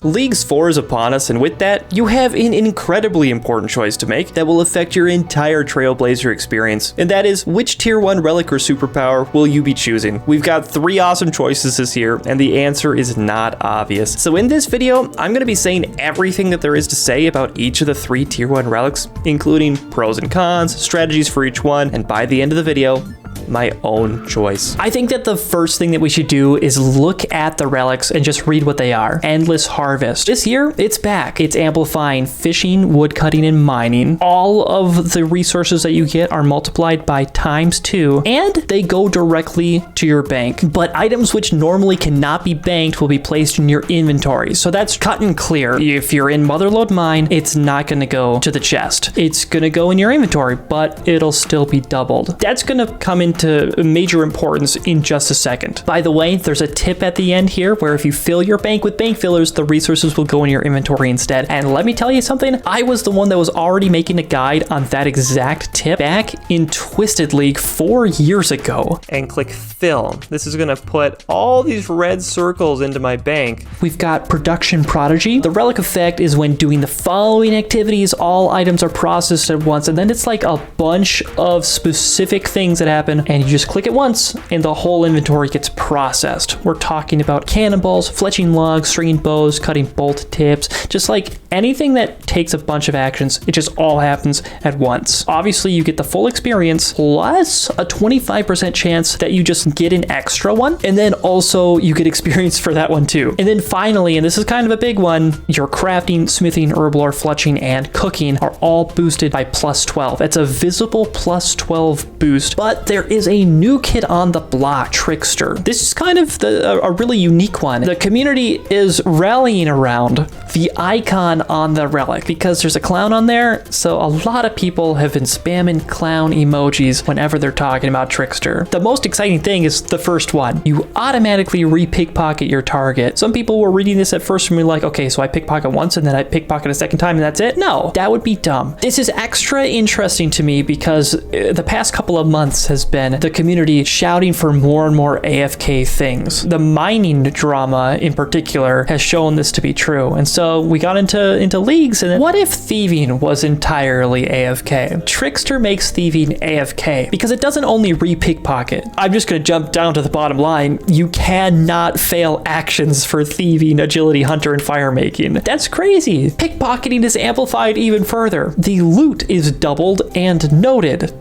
Leagues 4 is upon us, and with that, you have an incredibly important choice to make that will affect your entire Trailblazer experience, and that is which tier 1 relic or superpower will you be choosing? We've got 3 awesome choices this year, and the answer is not obvious. So in this video, I'm going to be saying everything that there is to say about each of the 3 tier 1 relics, including pros and cons, strategies for each one, and by the end of the video, my own choice. I think that the first thing that we should do is look at the relics and just read what they are. Endless Harvest. This year, it's back. It's amplifying fishing, woodcutting, and mining. All of the resources that you get are multiplied by ×2, and they go directly to your bank. But items which normally cannot be banked will be placed in your inventory. So that's cut and clear. If you're in Motherlode Mine, it's not going to go to the chest. It's going to go in your inventory, but it'll still be doubled. That's going to come into major importance in just a second. By the way, there's a tip at the end here where if you fill your bank with bank fillers, the resources will go in your inventory instead. And let me tell you something, I was the one that was already making a guide on that exact tip back in Twisted League 4 years ago. And click fill. This is gonna put all these red circles into my bank. We've got Production Prodigy. The relic effect is when doing the following activities, all items are processed at once, and then it's like a bunch of specific things that happen, and you just click it once and the whole inventory gets processed. We're talking about cannonballs, fletching logs, stringing bows, cutting bolt tips, just like anything that takes a bunch of actions, it just all happens at once. Obviously, you get the full experience plus a 25% chance that you just get an extra one, and then also you get experience for that one too. And then finally, and this is kind of a big one, your crafting, smithing, herblore, fletching, and cooking are all boosted by +12. It's a visible +12 boost, but there is a new kid on the block, Trickster. This is kind of a really unique one. The community is rallying around the icon on the relic because there's a clown on there, so a lot of people have been spamming clown emojis whenever they're talking about Trickster. The most exciting thing is the first one. You automatically re-pickpocket your target. Some people were reading this at first and were like, okay, so I pickpocket once and then I pickpocket a second time and that's it? No, that would be dumb. This is extra interesting to me because the past couple of months has been the community shouting for more and more AFK things. The mining drama in particular has shown this to be true. And so we got into leagues, and then what if thieving was entirely AFK? Trickster makes thieving AFK because it doesn't only re-pickpocket. I'm just going to jump down to the bottom line. You cannot fail actions for thieving, agility, hunter, and fire making. That's crazy. Pickpocketing is amplified even further. The loot is doubled and noted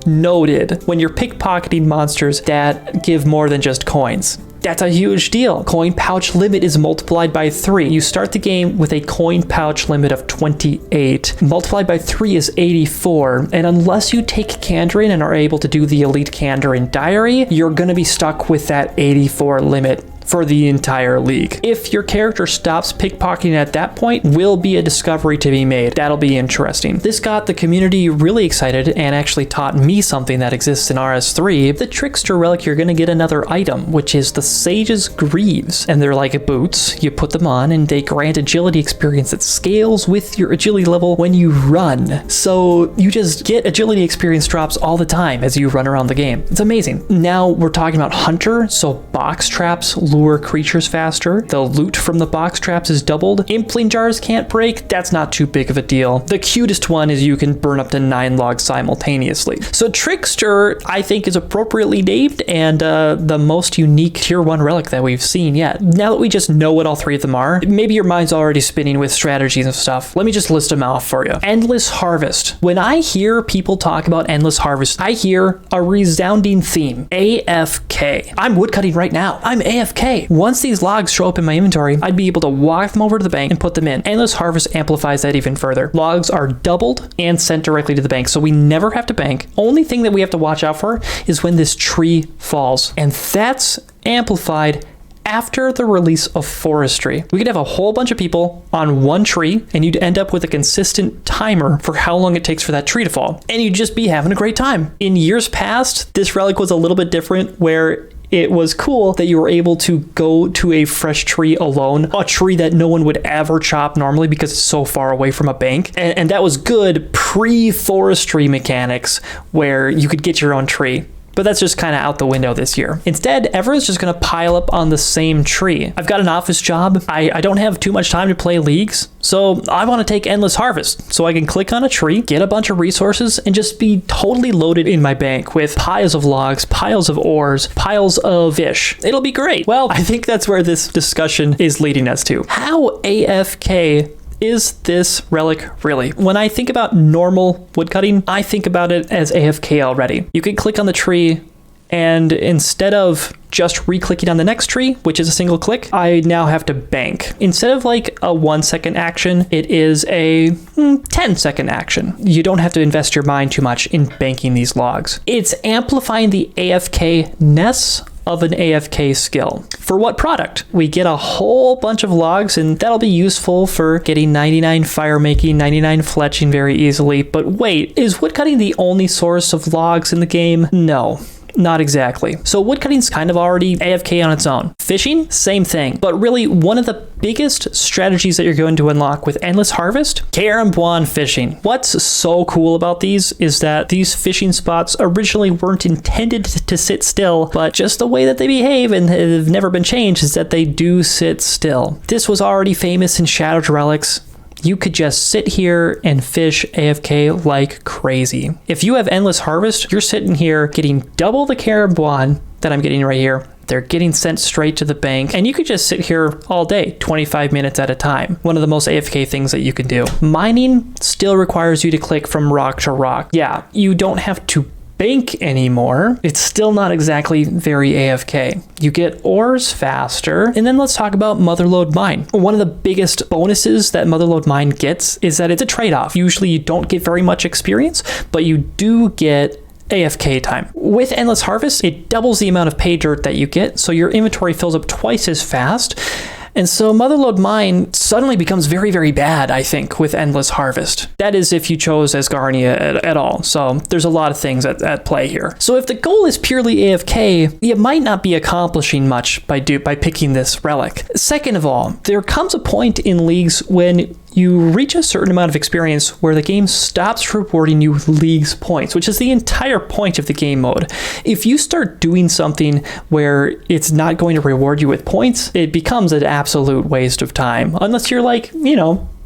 when you're pickpocketing monsters that give more than just coins. That's a huge deal. Coin pouch limit is multiplied by 3. You start the game with a coin pouch limit of 28. Multiplied by 3 is 84. And unless you take Kandarin and are able to do the Elite Kandarin Diary, you're going to be stuck with that 84 limit for the entire league. If your character stops pickpocketing at that point, will be a discovery to be made. That'll be interesting. This got the community really excited and actually taught me something that exists in RS3. The Trickster relic, you're gonna get another item, which is the Sage's Greaves. And they're like boots. You put them on and they grant agility experience that scales with your agility level when you run. So you just get agility experience drops all the time as you run around the game. It's amazing. Now we're talking about Hunter, so box traps lure creatures faster. The loot from the box traps is doubled. Impling jars can't break. That's not too big of a deal. The cutest one is you can burn up to 9 logs simultaneously. So Trickster, I think, is appropriately named and the most unique tier 1 relic that we've seen yet. Now that we just know what all 3 of them are, maybe your mind's already spinning with strategies and stuff. Let me just list them out for you. Endless Harvest. When I hear people talk about Endless Harvest, I hear a resounding theme. AFK. I'm woodcutting right now. I'm AFK. Once these logs show up in my inventory, I'd be able to walk them over to the bank and put them in. Endless Harvest amplifies that even further. Logs are doubled and sent directly to the bank, so we never have to bank. Only thing that we have to watch out for is when this tree falls, and that's amplified after the release of Forestry. We could have a whole bunch of people on one tree, and you'd end up with a consistent timer for how long it takes for that tree to fall, and you'd just be having a great time. In years past, this relic was a little bit different, where it was cool that you were able to go to a fresh tree alone, a tree that no one would ever chop normally because it's so far away from a bank. And that was good pre-forestry mechanics where you could get your own tree. but that's just kind of out the window this year. Instead, everyone's just going to pile up on the same tree. I've got an office job. I don't have too much time to play leagues, so I want to take Endless Harvest so I can click on a tree, get a bunch of resources, and just be totally loaded in my bank with piles of logs, piles of ores, piles of fish. It'll be great. Well, I think that's where this discussion is leading us to. How AFK is this relic really? When I think about normal woodcutting, I think about it as AFK already. You can click on the tree, and instead of just re-clicking on the next tree, which is a single click, I now have to bank. Instead of like a 1 second action, it is a 10-second action. You don't have to invest your mind too much in banking these logs. It's amplifying the AFK-ness of an AFK skill. For what product? We get a whole bunch of logs, and that'll be useful for getting 99 fire making, 99 fletching very easily. But wait, is woodcutting the only source of logs in the game? No. Not exactly. So woodcutting's kind of already AFK on its own. Fishing, same thing. But really, one of the biggest strategies that you're going to unlock with Endless Harvest, Carambuan fishing. What's so cool about these is that these fishing spots originally weren't intended to sit still, but just the way that they behave and have never been changed is that they do sit still. This was already famous in Shadowed Relics. You could just sit here and fish AFK like crazy. If you have Endless Harvest, you're sitting here getting double the Carambuan that I'm getting right here. They're getting sent straight to the bank, and you could just sit here all day, 25 minutes at a time. One of the most AFK things that you can do. Mining still requires you to click from rock to rock. Yeah, you don't have to bank anymore. It's still not exactly very AFK. You get ores faster. And then let's talk about Motherlode Mine. One of the biggest bonuses that Motherlode Mine gets is that it's a trade-off. Usually you don't get very much experience, but you do get AFK time. With Endless Harvest, it doubles the amount of pay dirt that you get, so your inventory fills up twice as fast. And so Motherlode Mine suddenly becomes very, very bad, I think, with Endless Harvest. That is if you chose Asgarnia at all. So there's a lot of things at play here. So if the goal is purely AFK, you might not be accomplishing much by picking this relic. Second of all, there comes a point in leagues when you reach a certain amount of experience where the game stops rewarding you leagues points, which is the entire point of the game mode. If you start doing something where it's not going to reward you with points, it becomes an absolute waste of time. Unless you're like,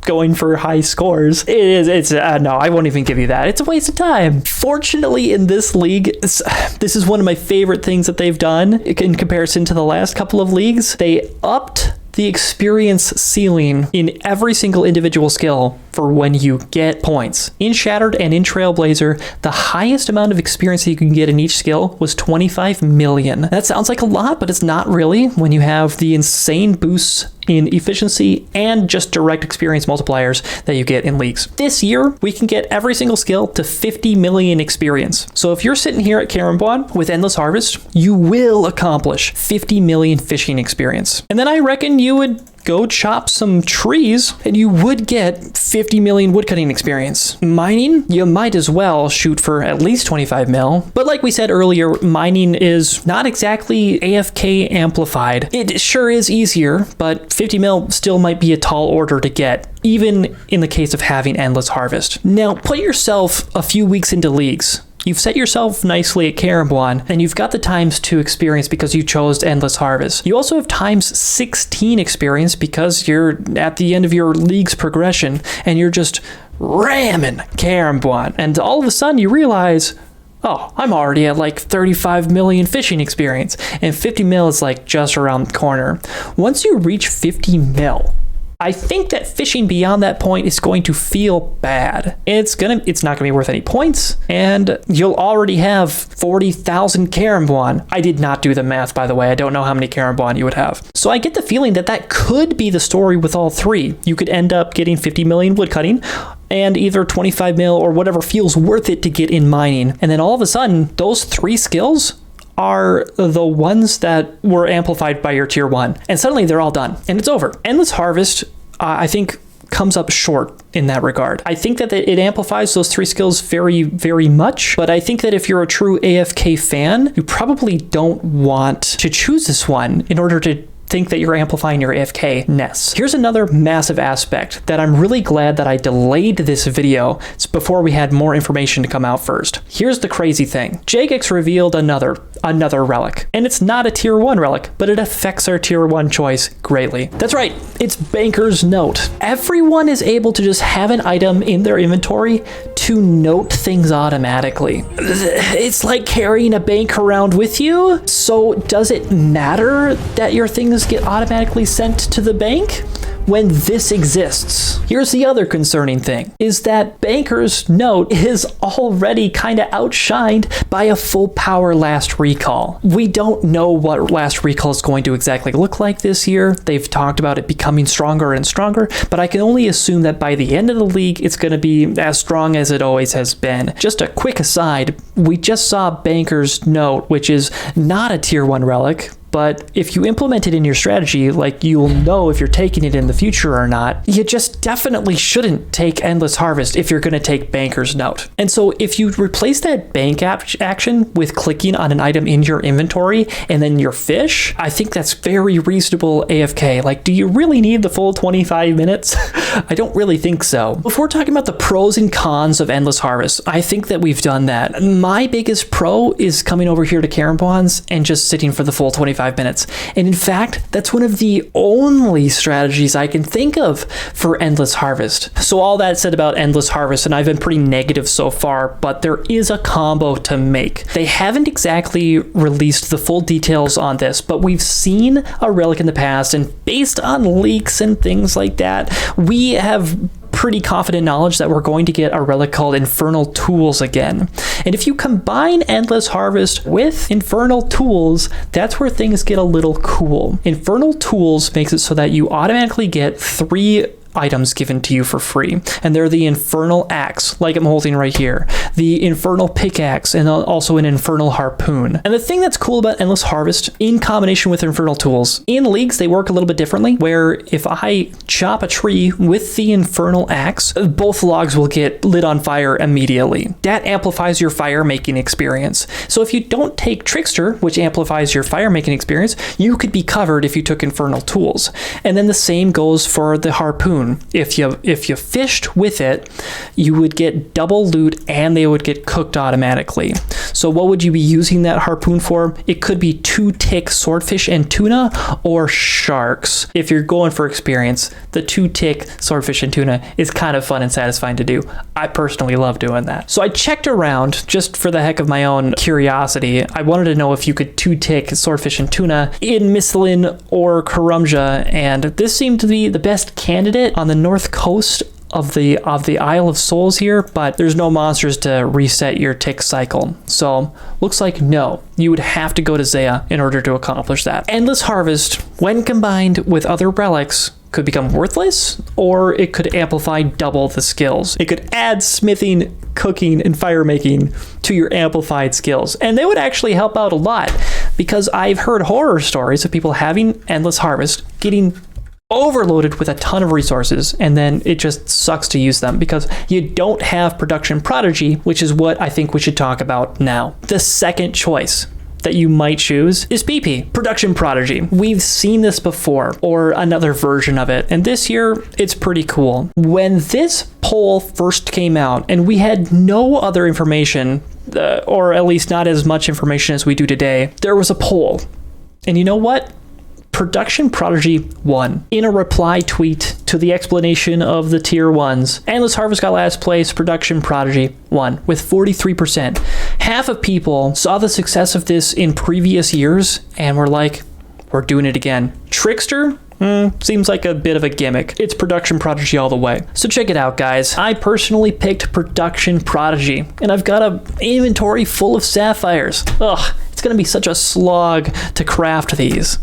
going for high scores. No, I won't even give you that. It's a waste of time. Fortunately, in this league, this is one of my favorite things that they've done in comparison to the last couple of leagues. They upped the experience ceiling in every single individual skill for when you get points. In Shattered and in Trailblazer, the highest amount of experience that you can get in each skill was 25 million. That sounds like a lot, but it's not really when you have the insane boosts in efficiency and just direct experience multipliers that you get in leagues. This year, we can get every single skill to 50 million experience. So if you're sitting here at Carambuan with Endless Harvest, you will accomplish 50 million fishing experience. And then I reckon you would go chop some trees and you would get 50 million woodcutting experience. Mining, you might as well shoot for at least 25 mil. But like we said earlier, mining is not exactly AFK amplified. It sure is easier, but 50 mil still might be a tall order to get, even in the case of having Endless Harvest. Now, put yourself a few weeks into leagues. You've set yourself nicely at Carambuan, and you've got the ×2 experience because you chose Endless Harvest. You also have ×16 experience because you're at the end of your league's progression, and you're just ramming Carambuan. And all of a sudden you realize, oh, I'm already at like 35 million fishing experience, and 50 mil is like just around the corner. Once you reach 50 mil, I think that fishing beyond that point is going to feel bad. It's not gonna be worth any points, and you'll already have 40,000 Carambuan. I did not do the math, by the way. I don't know how many Carambuan you would have. So I get the feeling that that could be the story with all three. You could end up getting 50 million woodcutting, and either 25 mil or whatever feels worth it to get in mining. And then all of a sudden, those three skills are the ones that were amplified by your tier 1. And suddenly they're all done and it's over. Endless Harvest, I think, comes up short in that regard. I think that it amplifies those three skills very, very much, but I think that if you're a true AFK fan, you probably don't want to choose this one in order to think that you're amplifying your AFK-ness. Here's another massive aspect that I'm really glad that I delayed this video before we had more information to come out first. Here's the crazy thing. Jagex revealed another relic, and it's not a tier 1 relic, but it affects our tier 1 choice greatly. That's right, it's Banker's Note. Everyone is able to just have an item in their inventory to note things automatically. It's like carrying a bank around with you. So does it matter that your things get automatically sent to the bank when this exists? Here's the other concerning thing, is that Banker's Note is already kind of outshined by a full power last recall. We don't know what last recall is going to exactly look like this year. They've talked about it becoming stronger and stronger, but I can only assume that by the end of the league, it's going to be as strong as it always has been. Just a quick aside, we just saw Banker's Note, which is not a tier 1 relic, but if you implement it in your strategy, like, you'll know if you're taking it in the future or not. You just definitely shouldn't take Endless Harvest if you're going to take Banker's Note. And so if you replace that bank action with clicking on an item in your inventory and then your fish, I think that's very reasonable AFK. Like, do you really need the full 25 minutes? I don't really think so. Before talking about the pros and cons of Endless Harvest, I think that we've done that. My biggest pro is coming over here to Karambons and just sitting for the full 25 minutes. And in fact, that's one of the only strategies I can think of for Endless Harvest. So all that said about Endless Harvest, and I've been pretty negative so far, but there is a combo to make. They haven't exactly released the full details on this, but we've seen a relic in the past, and based on leaks and things like that, we have pretty confident knowledge that we're going to get a relic called Infernal Tools again. And if you combine Endless Harvest with Infernal Tools, that's where things get a little cool. Infernal Tools makes it so that you automatically get 3 items given to you for free, and they're the Infernal Axe, like I'm holding right here, the Infernal Pickaxe, and also an Infernal Harpoon. And the thing that's cool about Endless Harvest in combination with Infernal Tools, in leagues they work a little bit differently, where if I chop a tree with the Infernal Axe, both logs will get lit on fire immediately. That amplifies your fire making experience. So if you don't take Trickster, which amplifies your fire making experience, you could be covered if you took Infernal Tools. And then the same goes for the Harpoon. If you fished with it, you would get double loot and they would get cooked automatically. So what would you be using that harpoon for? It could be 2-tick swordfish and tuna, or sharks. If you're going for experience, the 2-tick swordfish and tuna is kind of fun and satisfying to do. I personally love doing that. So I checked around just for the heck of my own curiosity. I wanted to know if you could 2-tick swordfish and tuna in Mistlin or Karumja, and this seemed to be the best candidate on the north coast of the Isle of Souls here, but there's no monsters to reset your tick cycle. So looks like no, you would have to go to Zaya in order to accomplish that. Endless Harvest, when combined with other relics, could become worthless, or it could amplify double the skills. It could add smithing, cooking, and fire making to your amplified skills. And they would actually help out a lot, because I've heard horror stories of people having Endless Harvest, getting overloaded with a ton of resources, and then it just sucks to use them because you don't have Production Prodigy, which is what I think we should talk about now. The second choice that you might choose is PP, Production Prodigy. We've seen this before, or another version of it, and this year it's pretty cool. When this poll first came out, and we had no other information, or at least not as much information as we do today, there was a poll. And you know what? Production Prodigy won. In a reply tweet to the explanation of the tier 1s, Endless Harvest got last place, Production Prodigy won with 43%. Half of people saw the success of this in previous years and were like, we're doing it again. Trickster? Seems like a bit of a gimmick. It's Production Prodigy all the way. So check it out, guys. I personally picked Production Prodigy, and I've got an inventory full of sapphires. Ugh, it's gonna be such a slog to craft these.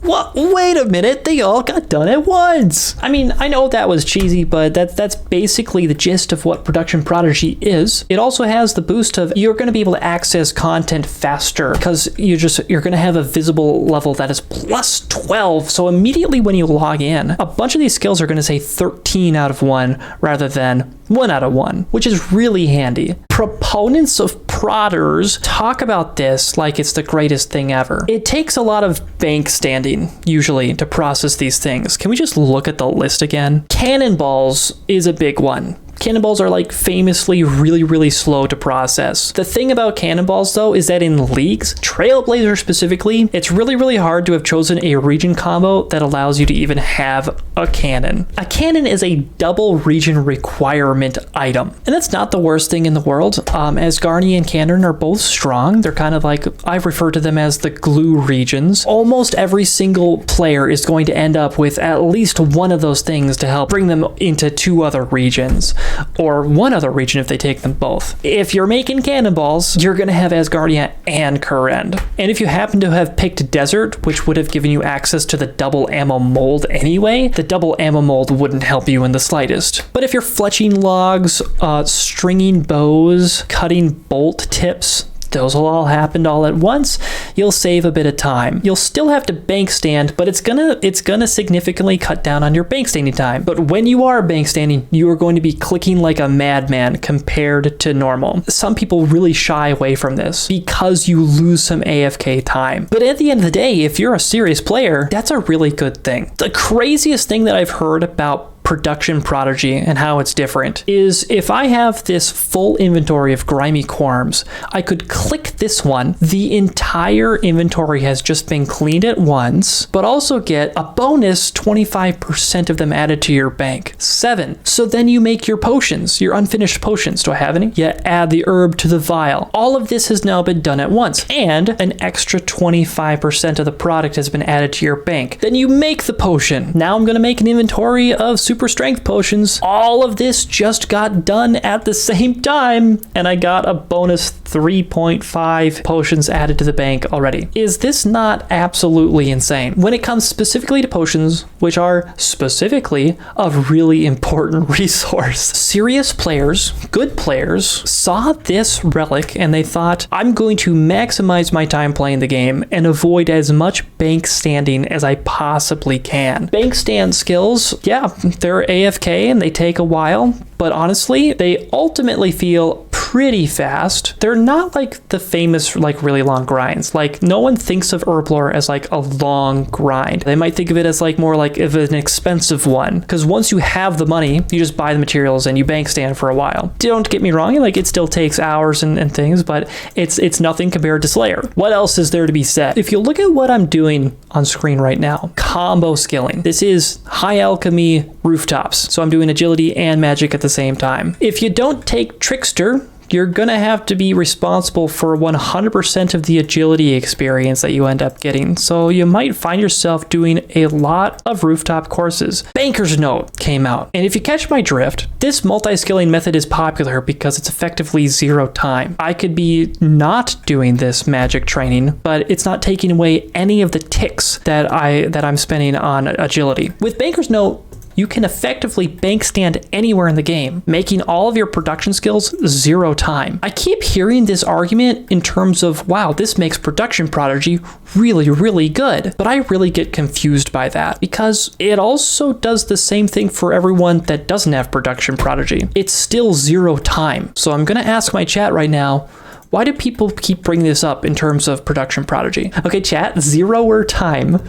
What? Wait a minute, they all got done at once. I mean, I know that was cheesy, but that's basically the gist of what Production Prodigy is. It also has the boost of you're going to be able to access content faster because you're going to have a visible level that is plus 12. So immediately when you log in, a bunch of these skills are going to say 13 out of 1 rather than 1 out of 1, which is really handy. Proponents of prodders talk about this like it's the greatest thing ever. It takes a lot of bank standing, usually, to process these things. Can we just look at the list again? Cannonballs is a big one. Cannonballs are like famously really slow to process. The thing about cannonballs though is that in leagues, Trailblazer specifically, it's really hard to have chosen a region combo that allows you to even have a cannon. A cannon is a double region requirement item. And that's not the worst thing in the world. Asgardia and Cannon are both strong. They're kind of like, I refer to them as the glue regions. Almost every single player is going to end up with at least one of those things to help bring them into 2 other regions. Or 1 other region if they take them both. If you're making cannonballs, you're going to have Asgardia and Kurend. And if you happen to have picked Desert, which would have given you access to the double ammo mold anyway, the double ammo mold wouldn't help you in the slightest. But if you're fletching logs, stringing bows, cutting bolt tips, those will all happen all at once. You'll save a bit of time. You'll still have to bank stand, but it's gonna significantly cut down on your bank standing time. But when you are bank standing, you are going to be clicking like a madman compared to normal. Some people really shy away from this because you lose some AFK time. But at the end of the day, if you're a serious player, that's a really good thing. The craziest thing that I've heard about Production Prodigy and how it's different is if I have this full inventory of grimy quorms, I could click this one. The entire inventory has just been cleaned at once, but also get a bonus 25% of them added to your bank. 7. So then you make your potions, your unfinished potions. Do I have any? Yeah, add the herb to the vial. All of this has now been done at once, and an extra 25% of the product has been added to your bank. Then you make the potion. Now I'm going to make an inventory of super strength potions. All of this just got done at the same time, and I got a bonus 3.5 potions added to the bank already. Is this not absolutely insane? When it comes specifically to potions, which are specifically a really important resource, serious players, good players, saw this relic and they thought, I'm going to maximize my time playing the game and avoid as much bank standing as I possibly can. Bank stand skills, yeah, they're AFK and they take a while, but honestly, they ultimately feel pretty fast. They're not like the famous, like really long grinds. Like no one thinks of Herblore as like a long grind. They might think of it as like more like of an expensive one. Because once you have the money, you just buy the materials and you bank stand for a while. Don't get me wrong, like it still takes hours and things, but it's nothing compared to Slayer. What else is there to be said? If you look at what I'm doing on screen right now, combo skilling. This is high alchemy rooftops. So I'm doing agility and magic at the same time. If you don't take Trickster, you're gonna have to be responsible for 100% of the agility experience that you end up getting. So you might find yourself doing a lot of rooftop courses. Banker's Note came out. And if you catch my drift, this multi-skilling method is popular because it's effectively 0 time. I could be not doing this magic training, but it's not taking away any of the ticks that I'm spending on agility. With Banker's Note, you can effectively bank stand anywhere in the game, making all of your production skills 0 time. I keep hearing this argument in terms of, wow, this makes Production Prodigy really good. But I really get confused by that because it also does the same thing for everyone that doesn't have Production Prodigy. It's still 0 time. So I'm gonna ask my chat right now, why do people keep bringing this up in terms of Production Prodigy? Okay, chat, 0 time.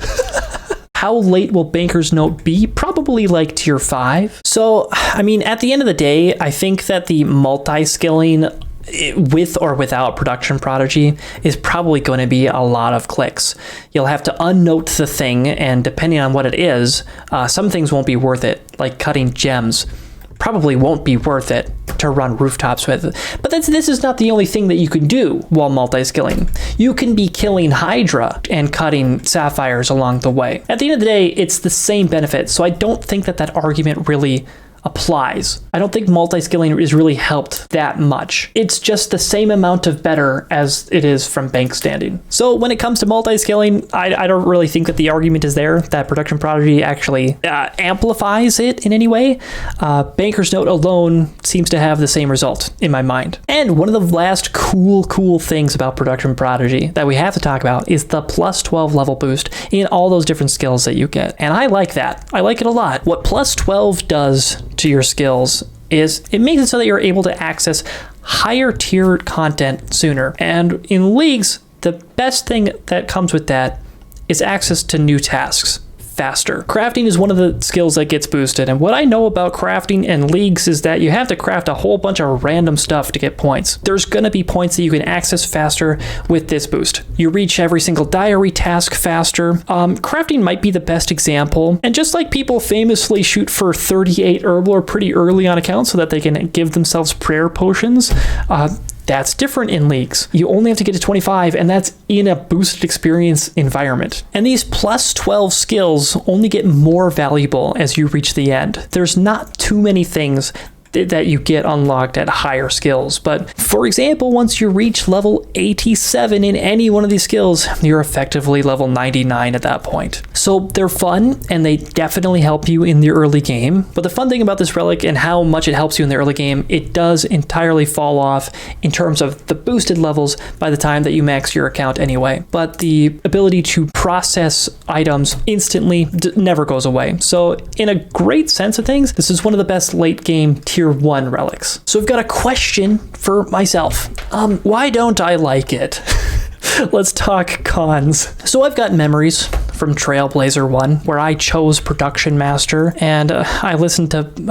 How late will Banker's Note be? Probably like tier 5. So, I mean, at the end of the day, I think that the multi-skilling with or without Production Prodigy is probably going to be a lot of clicks. You'll have to unnote the thing, and depending on what it is, some things won't be worth it, like cutting gems. Probably won't be worth it to run rooftops with. But this is not the only thing that you can do while multi-skilling. You can be killing Hydra and cutting sapphires along the way. At the end of the day, it's the same benefit, so I don't think that argument really applies. I don't think multi-skilling is really helped that much. It's just the same amount of better as it is from bank standing. So when it comes to multi-skilling, I don't really think that the argument is there that Production Prodigy actually amplifies it in any way. Banker's Note alone seems to have the same result in my mind. And one of the last cool things about Production Prodigy that we have to talk about is the plus 12 level boost in all those different skills that you get. And I like that. I like it a lot. What plus 12 does to your skills is it makes it so that you're able to access higher tier content sooner. And in leagues, the best thing that comes with that is access to new tasks faster. Crafting is one of the skills that gets boosted, and what I know about crafting and leagues is that you have to craft a whole bunch of random stuff to get points. There's going to be points that you can access faster with this boost. You reach every single diary task faster. Crafting might be the best example, and just like people famously shoot for 38 herb lore pretty early on account so that they can give themselves prayer potions, that's different in leagues. You only have to get to 25, and that's in a boosted experience environment. And these plus 12 skills only get more valuable as you reach the end. There's not too many things that you get unlocked at higher skills. But for example, once you reach level 87 in any one of these skills, you're effectively level 99 at that point. So they're fun, and they definitely help you in the early game. But the fun thing about this relic and how much it helps you in the early game, it does entirely fall off in terms of the boosted levels by the time that you max your account anyway. But the ability to process items instantly never goes away. So in a great sense of things, this is one of the best late game tier 1 relics. So I've got a question for myself. Why don't I like it? Let's talk cons. So I've got memories from Trailblazer 1 where I chose Production Master, and I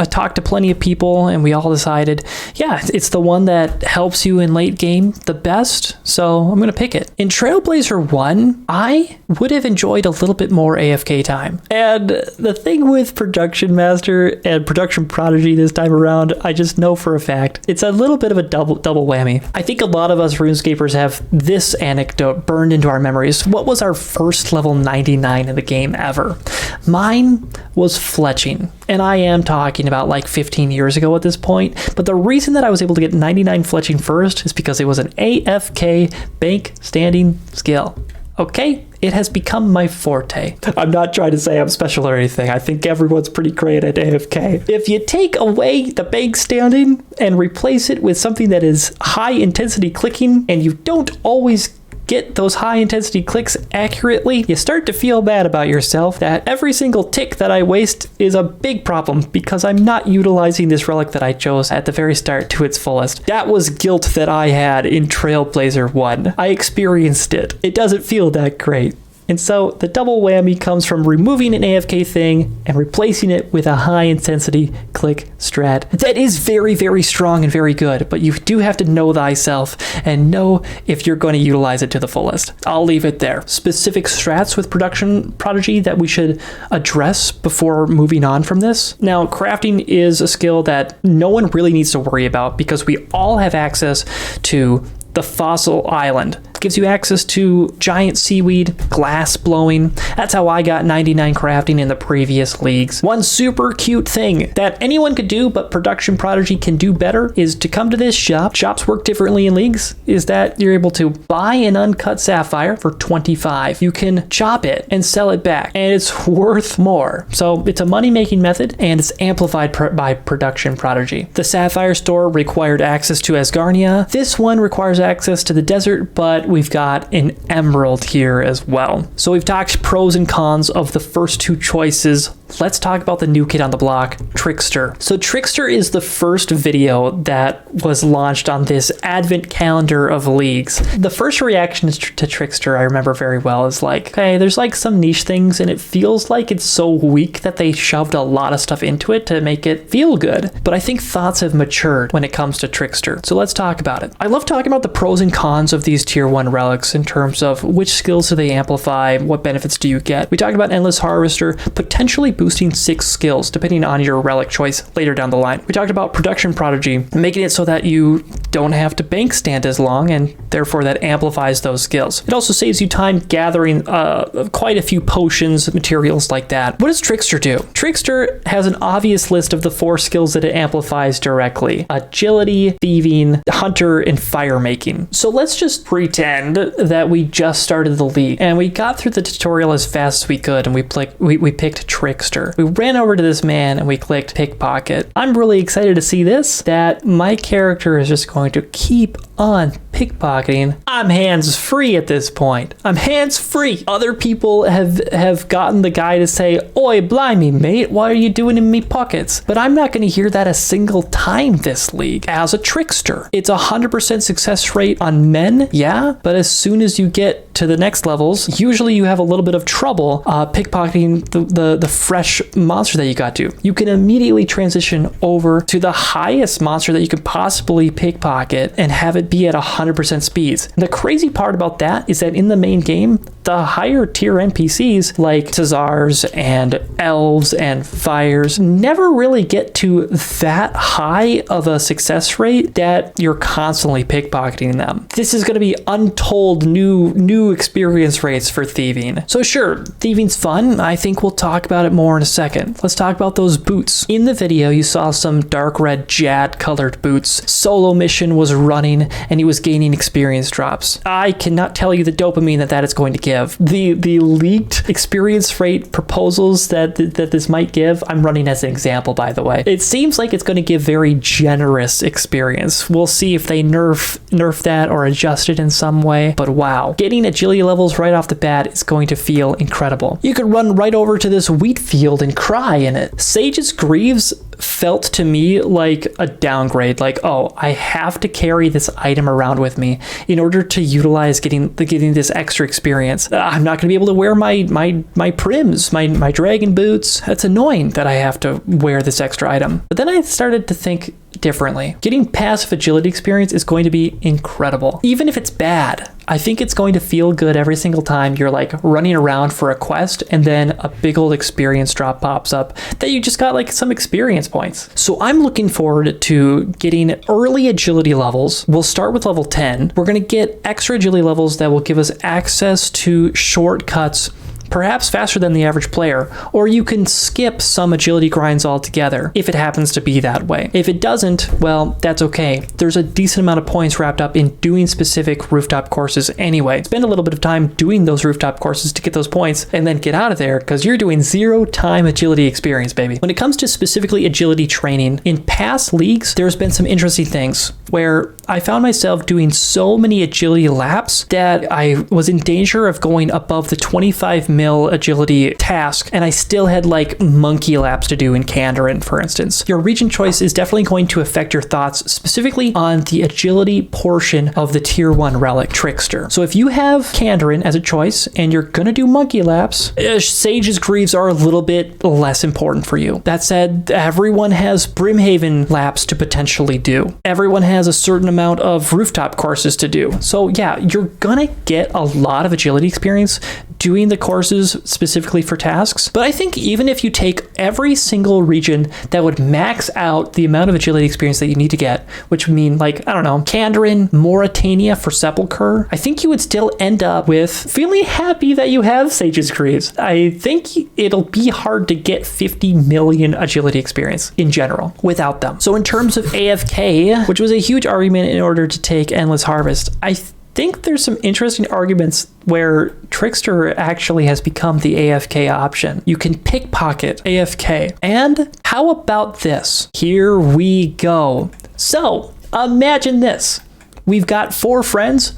talked to plenty of people, and we all decided, yeah, it's the one that helps you in late game the best, so I'm gonna pick it. In Trailblazer 1, I would have enjoyed a little bit more AFK time. And the thing with Production Master and Production Prodigy this time around, I just know for a fact, it's a little bit of a double whammy. I think a lot of us RuneScapers have this anecdote burned into our memories. What was our first level 99 in the game ever? Mine was fletching, and I am talking about like 15 years ago at this point, but the reason that I was able to get 99 fletching first is because it was an AFK bank standing skill. Okay, it has become my forte. I'm not trying to say I'm special or anything. I think everyone's pretty great at AFK. If you take away the bank standing and replace it with something that is high intensity clicking, and you don't always get those high intensity clicks accurately, you start to feel bad about yourself that every single tick that I waste is a big problem because I'm not utilizing this relic that I chose at the very start to its fullest. That was guilt that I had in Trailblazer 1. I experienced it. It doesn't feel that great. And so the double whammy comes from removing an AFK thing and replacing it with a high intensity click strat. That is very, very strong and very good, but you do have to know thyself and know if you're going to utilize it to the fullest. I'll leave it there. Specific strats with Production Prodigy that we should address before moving on from this. Now, crafting is a skill that no one really needs to worry about because we all have access to the Fossil Island. It gives you access to giant seaweed, glass blowing. That's how I got 99 crafting in the previous leagues. One super cute thing that anyone could do, but Production Prodigy can do better, is to come to this shop. Shops work differently in leagues, is that you're able to buy an uncut sapphire for 25. You can chop it and sell it back, and it's worth more. So it's a money-making method, and it's amplified by Production Prodigy. The sapphire store required access to Asgarnia. This one requires access to the desert, but we've got an emerald here as well. So we've talked pros and cons of the first two choices. Let's talk about the new kid on the block, Trickster. So Trickster is the first video that was launched on this advent calendar of leagues. The first reaction to Trickster I remember very well is like, okay, there's like some niche things and it feels like it's so weak that they shoved a lot of stuff into it to make it feel good. But I think thoughts have matured when it comes to Trickster. So let's talk about it. I love talking about the pros and cons of these tier 1 relics in terms of which skills do they amplify, what benefits do you get. We talked about Endless Harvester potentially boosting 6 skills depending on your relic choice later down the line. We talked about Production Prodigy, making it so that you don't have to bank stand as long, and therefore that amplifies those skills. It also saves you time gathering quite a few potions, materials like that. What does Trickster do? Trickster has an obvious list of the 4 skills that it amplifies directly: agility, thieving, hunter, and fire making. So let's just pretend that we just started the league and we got through the tutorial as fast as we could, and we picked Trickster. We ran over to this man and we clicked pickpocket. I'm really excited to see this, that my character is just going to keep on pickpocketing, I'm hands-free at this point. I'm hands-free. Other people have gotten the guy to say, "Oi, blimey, mate, what are you doing in me pockets?" But I'm not going to hear that a single time this league as a trickster. It's 100% success rate on men, yeah, but as soon as you get to the next levels, usually you have a little bit of trouble pickpocketing the fresh monster that you got to. You can immediately transition over to the highest monster that you could possibly pickpocket and have it be at 100% speeds. And the crazy part about that is that in the main game, the higher tier NPCs like Tazars and elves and fires never really get to that high of a success rate that you're constantly pickpocketing them. This is going to be untold new experience rates for thieving. So sure, thieving's fun. I think we'll talk about it more in a second. Let's talk about those boots. In the video, you saw some dark red jad colored boots. Solo mission was running and he was gaining experience drops. I cannot tell you the dopamine that is going to give. The leaked experience rate proposals that this might give, I'm running as an example, by the way. It seems like it's going to give very generous experience. We'll see if they nerf that or adjust it in some way. But wow, getting agility levels right off the bat is going to feel incredible. You could run right over to this wheat field and cry in it. Sage's Greaves felt to me like a downgrade. Like, oh, I have to carry this item around with me in order to utilize getting this extra experience. I'm not going to be able to wear my prims, my dragon boots. That's annoying that I have to wear this extra item. But then I started to think differently. Getting passive agility experience is going to be incredible. Even if it's bad, I think it's going to feel good every single time you're like running around for a quest and then a big old experience drop pops up that you just got like some experience points. So I'm looking forward to getting early agility levels. We'll start with level 10. We're going to get extra agility levels that will give us access to shortcuts, perhaps faster than the average player, or you can skip some agility grinds altogether if it happens to be that way. If it doesn't, well, that's okay. There's a decent amount of points wrapped up in doing specific rooftop courses anyway. Spend a little bit of time doing those rooftop courses to get those points and then get out of there because you're doing 0-time agility experience, baby. When it comes to specifically agility training, in past leagues, there's been some interesting things where I found myself doing so many agility laps that I was in danger of going above the 25 mil agility task, and I still had like monkey laps to do in Kandarin, for instance. Your region choice is definitely going to affect your thoughts, specifically on the agility portion of the tier 1 relic Trickster. So if you have Kandarin as a choice and you're gonna do monkey laps, Sage's Greaves are a little bit less important for you. That said, everyone has Brimhaven laps to potentially do. Everyone has a certain amount of rooftop courses to do. So yeah, you're gonna get a lot of agility experience doing the courses specifically for tasks. But I think even if you take every single region that would max out the amount of agility experience that you need to get, which would mean like, I don't know, Kandarin, Mauritania for Sepulchre, I think you would still end up with feeling happy that you have Sage's Greaves. I think it'll be hard to get 50 million agility experience in general without them. So in terms of AFK, which was a huge argument in order to take Endless Harvest, I think there's some interesting arguments where Trickster actually has become the AFK option. You can pickpocket AFK. And how about this? Here we go. So imagine this. We've got 4 friends.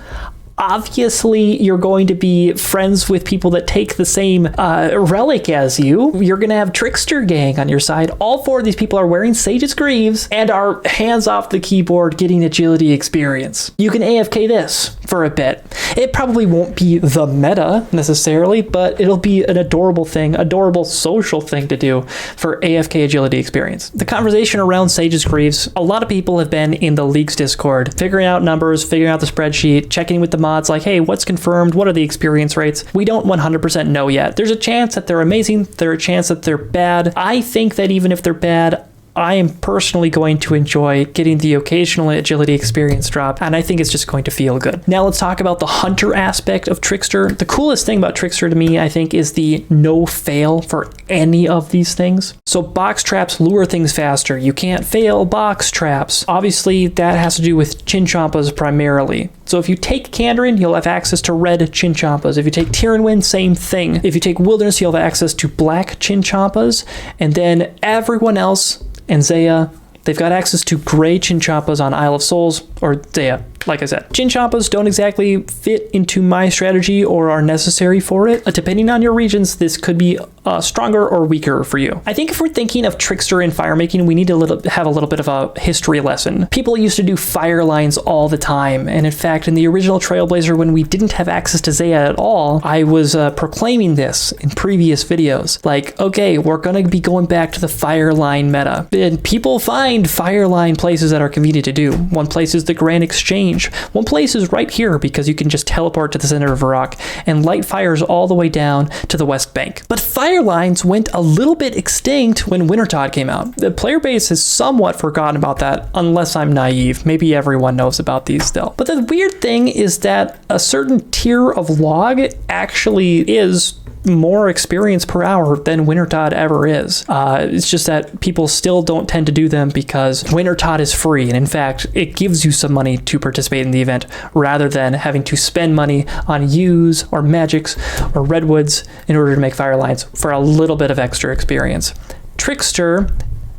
Obviously, you're going to be friends with people that take the same relic as you. You're going to have Trickster gang on your side. All 4 of these people are wearing Sage's Greaves and are hands off the keyboard getting agility experience. You can AFK this for a bit. It probably won't be the meta necessarily, but it'll be an adorable thing, adorable social thing to do for AFK agility experience. The conversation around Sage's Greaves, a lot of people have been in the League's Discord, figuring out numbers, figuring out the spreadsheet, checking with the mods like, hey, what's confirmed? What are the experience rates? We don't 100% know yet. There's a chance that they're amazing. There's a chance that they're bad. I think that even if they're bad, I am personally going to enjoy getting the occasional agility experience drop, and I think it's just going to feel good. Now let's talk about the hunter aspect of Trickster. The coolest thing about Trickster to me, I think, is the no fail for any of these things. So box traps lure things faster. You can't fail box traps. Obviously, that has to do with Chinchompas primarily. So if you take Kandarin, you'll have access to red Chinchompas. If you take Tyrannwyn, same thing. If you take Wilderness, you'll have access to black Chinchompas. And then everyone else, and Zaya, they've got access to gray Chinchompas on Isle of Souls, or Zaya, like I said. Chinchompas don't exactly fit into my strategy or are necessary for it. Depending on your regions, this could be stronger or weaker for you. I think if we're thinking of Trickster and fire making, we need to have a little bit of a history lesson. People used to do fire lines all the time, and in fact, in the original Trailblazer, when we didn't have access to Zaya at all, I was proclaiming this in previous videos. Like, okay, we're gonna be going back to the fire line meta, and people find fire line places that are convenient to do. One place is the Grand Exchange. One place is right here because you can just teleport to the center of Varrock and light fires all the way down to the West Bank. But fire lines went a little bit extinct when Wintertod came out. The player base has somewhat forgotten about that, unless I'm naive. Maybe everyone knows about these still. But the weird thing is that a certain tier of log actually is more experience per hour than Wintertod ever is. It's just that people still don't tend to do them because Wintertod is free, and in fact, it gives you some money to participate in the event rather than having to spend money on U's or Magics or Redwoods in order to make fire lines for a little bit of extra experience. Trickster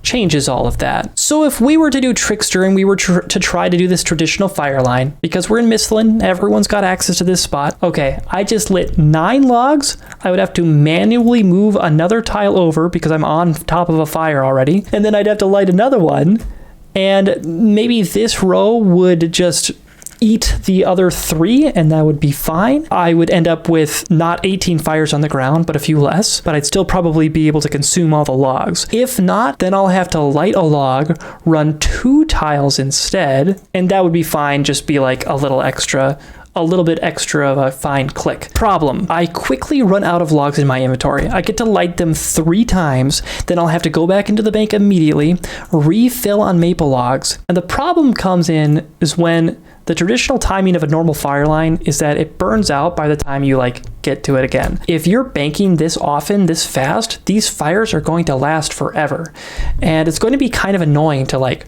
changes all of that. So if we were to do Trickster and we were to try to do this traditional fire line, because we're in Misthalin, everyone's got access to this spot. Okay, I just lit 9 logs. I would have to manually move another tile over because I'm on top of a fire already. And then I'd have to light another one. And maybe this row would just eat the other 3 and that would be fine. I would end up with not 18 fires on the ground, but a few less, but I'd still probably be able to consume all the logs. If not, then I'll have to light a log, run 2 tiles instead, and that would be fine, just be like a little bit extra of a fine click. Problem, I quickly run out of logs in my inventory. I get to light them 3 times, then I'll have to go back into the bank immediately, refill on maple logs. And the problem comes in is when the traditional timing of a normal fire line is that it burns out by the time you get to it again. If you're banking this often, this fast, these fires are going to last forever. And it's going to be kind of annoying to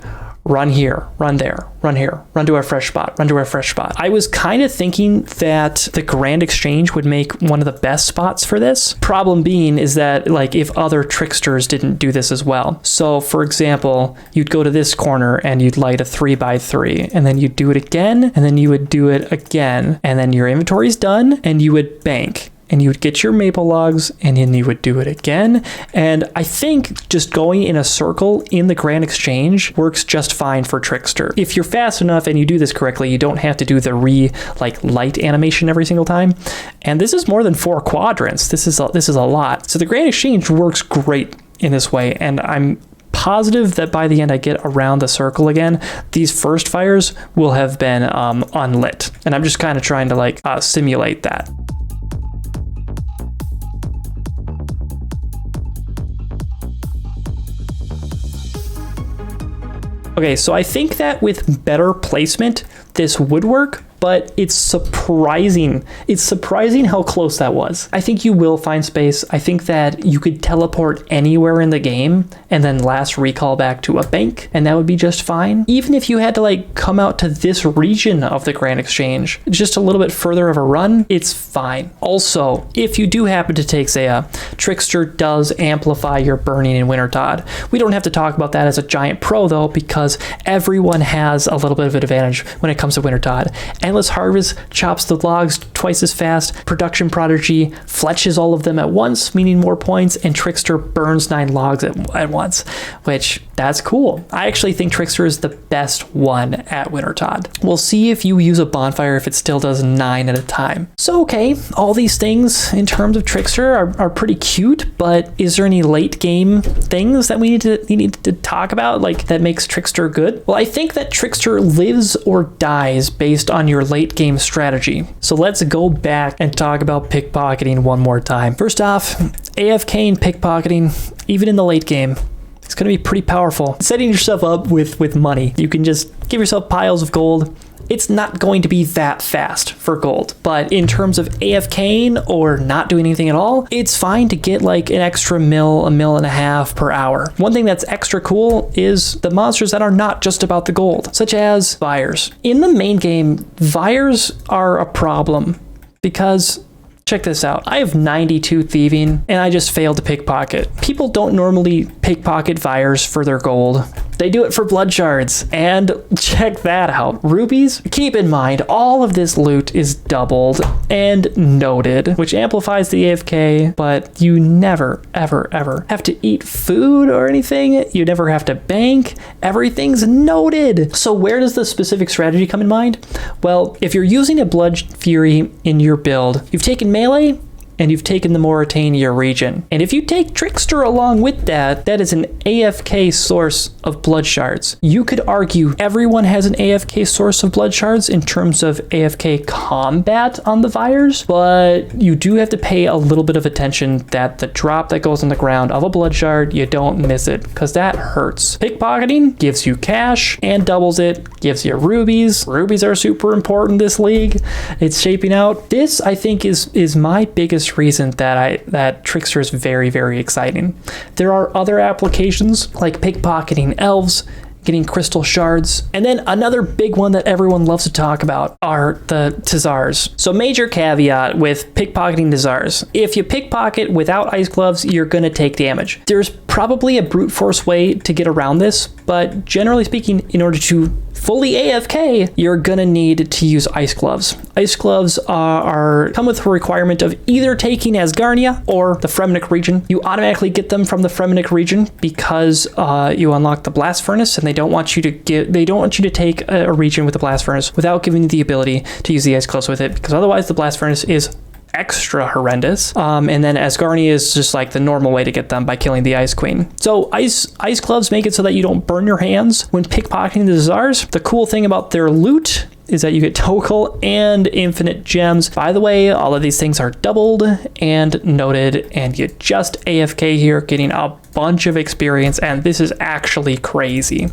run here, run there, run here, run to a fresh spot, run to a fresh spot. I was kind of thinking that the Grand Exchange would make one of the best spots for this. Problem being is that if other Tricksters didn't do this as well. So for example, you'd go to this corner and you'd light a 3x3 and then you'd do it again and then you would do it again and then your inventory's done and you would bank. And you would get your maple logs and then you would do it again. And I think just going in a circle in the Grand Exchange works just fine for Trickster. If you're fast enough and you do this correctly, you don't have to do the light animation every single time. And this is more than 4 quadrants. This is a lot. So the Grand Exchange works great in this way. And I'm positive that by the end I get around the circle again, these first fires will have been unlit. And I'm just kind of trying to simulate that. Okay, so I think that with better placement, this would work, but it's surprising. It's surprising how close that was. I think you will find space. I think that you could teleport anywhere in the game and then last recall back to a bank, and that would be just fine. Even if you had to come out to this region of the Grand Exchange, just a little bit further of a run, it's fine. Also, if you do happen to take Zaya, Trickster does amplify your burning in Wintertod. We don't have to talk about that as a giant pro though, because everyone has a little bit of an advantage when it comes to Wintertod. Endless Harvest chops the logs twice as fast. Production Prodigy fletches all of them at once, meaning more points, and Trickster burns 9 logs at once, which that's cool. I actually think Trickster is the best one at Wintertod. We'll see if you use a bonfire if it still does 9 at a time. So okay, all these things in terms of Trickster are pretty cute, but is there any late game things that we need to talk about that makes Trickster good? Well, I think that Trickster lives or dies based on your late game strategy. So let's go back and talk about pickpocketing one more time. First off, AFK and pickpocketing, even in the late game, it's going to be pretty powerful. Setting yourself up with money. You can just give yourself piles of gold. It's not going to be that fast for gold, but in terms of AFKing or not doing anything at all, it's fine to get an extra mil, a mil and a half per hour. One thing that's extra cool is the monsters that are not just about the gold, such as Vires. In the main game, Vires are a problem because check this out. I have 92 thieving and I just failed to pickpocket. People don't normally pickpocket Vires for their gold. They do it for blood shards. And check that out. Rubies, keep in mind, all of this loot is doubled and noted, which amplifies the AFK, but you never, ever, ever have to eat food or anything. You never have to bank. Everything's noted. So where does the specific strategy come in mind? Well, if you're using a Blood Fury in your build, you've taken melee, and you've taken the Mauritania region. And if you take Trickster along with that, that is an AFK source of blood shards. You could argue everyone has an AFK source of blood shards in terms of AFK combat on the Vires, but you do have to pay a little bit of attention that the drop that goes on the ground of a blood shard, you don't miss it, because that hurts. Pickpocketing gives you cash and doubles it, gives you rubies. Rubies are super important this league. It's shaping out. This, I think, is my biggest reason that Trickster is very, very exciting. There are other applications like pickpocketing elves, getting crystal shards, and then another big one that everyone loves to talk about are the Tazars. So major caveat with pickpocketing Tazars. If you pickpocket without ice gloves, you're gonna take damage. There's probably a brute force way to get around this, but generally speaking, in order to fully AFK, you're gonna need to use ice gloves. Ice gloves come with a requirement of either taking Asgarnia or the Fremnik region. You automatically get them from the Fremnik region because you unlock the blast furnace, and they don't want you to take a region with the blast furnace without giving you the ability to use the ice gloves with it, because otherwise the blast furnace is extra horrendous. And then Asgarnia is just like the normal way to get them by killing the Ice Queen. So ice gloves make it so that you don't burn your hands when pickpocketing the Tazars. The cool thing about their loot is that you get Tokel and infinite gems. By the way, all of these things are doubled and noted, and you just AFK here, getting a bunch of experience, and this is actually crazy.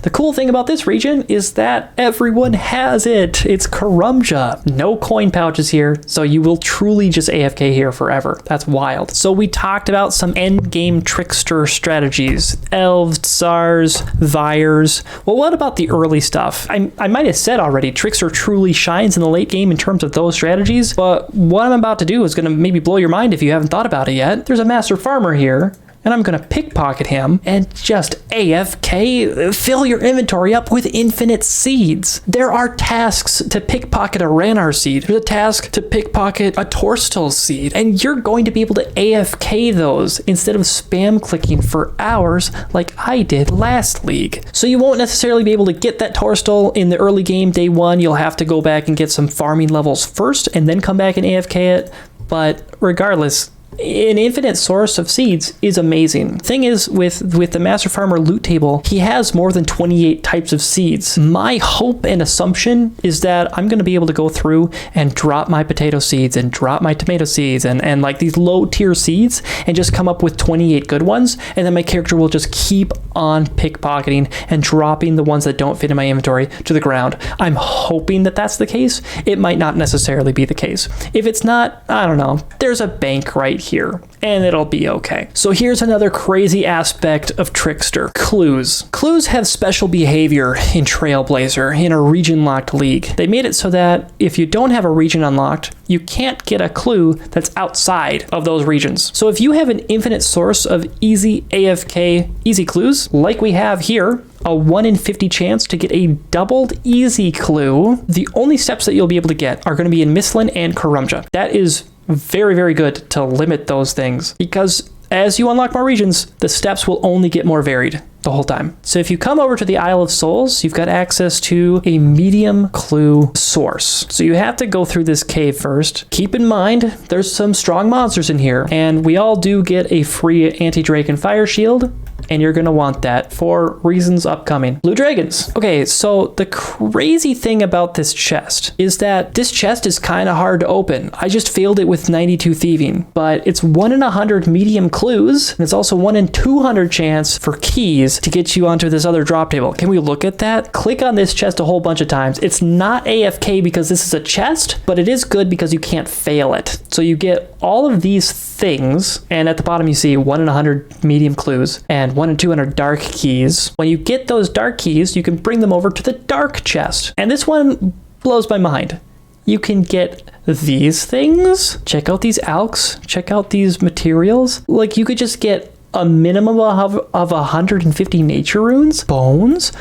The cool thing about this region is that everyone has it. It's Karumja. No coin pouches here, so you will truly just AFK here forever. That's wild. So we talked about some end game Trickster strategies. Elves, Tsars, Vires. Well, what about the early stuff? I might have said already, Trickster truly shines in the late game in terms of those strategies, but what I'm about to do is going to maybe blow your mind if you haven't thought about it yet. There's a Master Farmer here, and I'm going to pickpocket him and just AFK, fill your inventory up with infinite seeds. There are tasks to pickpocket a Ranar seed. There's a task to pickpocket a Torstal seed, and you're going to be able to AFK those instead of spam clicking for hours like I did last league. So you won't necessarily be able to get that Torstal in the early game, day one. You'll have to go back and get some farming levels first and then come back and AFK it. But regardless, an infinite source of seeds is amazing. Thing is, with the Master Farmer loot table, he has more than 28 types of seeds. My hope and assumption is that I'm going to be able to go through and drop my potato seeds and drop my tomato seeds and like these low tier seeds and just come up with 28 good ones, and then my character will just keep on pickpocketing and dropping the ones that don't fit in my inventory to the ground. I'm hoping that that's the case. It might not necessarily be the case. If it's not, I don't know. There's a bank right here, and it'll be okay. So here's another crazy aspect of Trickster. Clues. Clues have special behavior in Trailblazer in a region-locked league. They made it so that if you don't have a region unlocked, you can't get a clue that's outside of those regions. So if you have an infinite source of easy AFK, easy clues, like we have here, a 1 in 50 chance to get a doubled easy clue, the only steps that you'll be able to get are going to be in Mistlin and Karumja. That is very, very good to limit those things, because as you unlock more regions, the steps will only get more varied the whole time. So if you come over to the Isle of Souls, you've got access to a medium clue source. So you have to go through this cave first. Keep in mind, there's some strong monsters in here, and we all do get a free anti-Drake and fire shield, and you're gonna want that for reasons upcoming. Blue dragons. Okay, so the crazy thing about this chest is that this chest is kind of hard to open. I just failed it with 92 thieving, but it's 1 in 100 medium clues, and it's also 1 in 200 chance for keys to get you onto this other drop table. Can we look at that? Click on this chest a whole bunch of times. It's not AFK because this is a chest, but it is good because you can't fail it. So you get all of these things, and at the bottom you see 1 in 100 medium clues and 1 in 200 dark keys. When you get those dark keys, you can bring them over to the dark chest. And this one blows my mind. You can get these things. Check out these alks. Check out these materials. Like, you could just get a minimum of 150 nature runes, bones.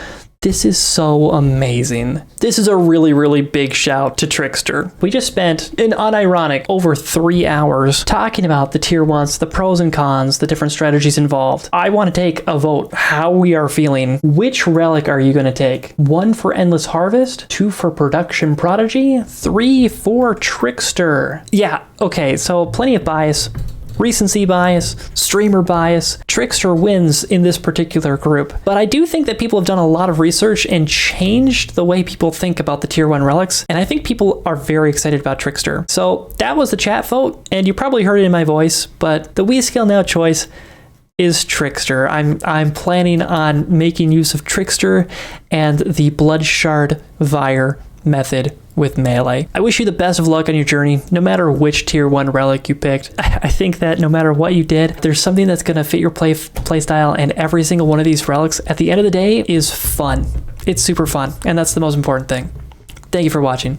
This is so amazing. This is a really, really big shout to Trickster. We just spent an unironic over 3 hours talking about the tier 1s, the pros and cons, the different strategies involved. I want to take a vote how we are feeling. Which relic are you going to take? 1 for Endless Harvest, 2 for Production Prodigy, 3 for Trickster. Yeah, okay, so plenty of bias. Recency bias, streamer bias. Trickster wins in this particular group. But I do think that people have done a lot of research and changed the way people think about the tier 1 relics, and I think people are very excited about Trickster. So that was the chat vote, and you probably heard it in my voice, but the WeSkillNow choice is Trickster. I'm planning on making use of Trickster and the Blood Shard Vire method with melee. I wish you the best of luck on your journey, no matter which tier 1 relic you picked. I think that no matter what you did, there's something that's going to fit your playstyle, and every single one of these relics at the end of the day is fun. It's super fun, and that's the most important thing. Thank you for watching.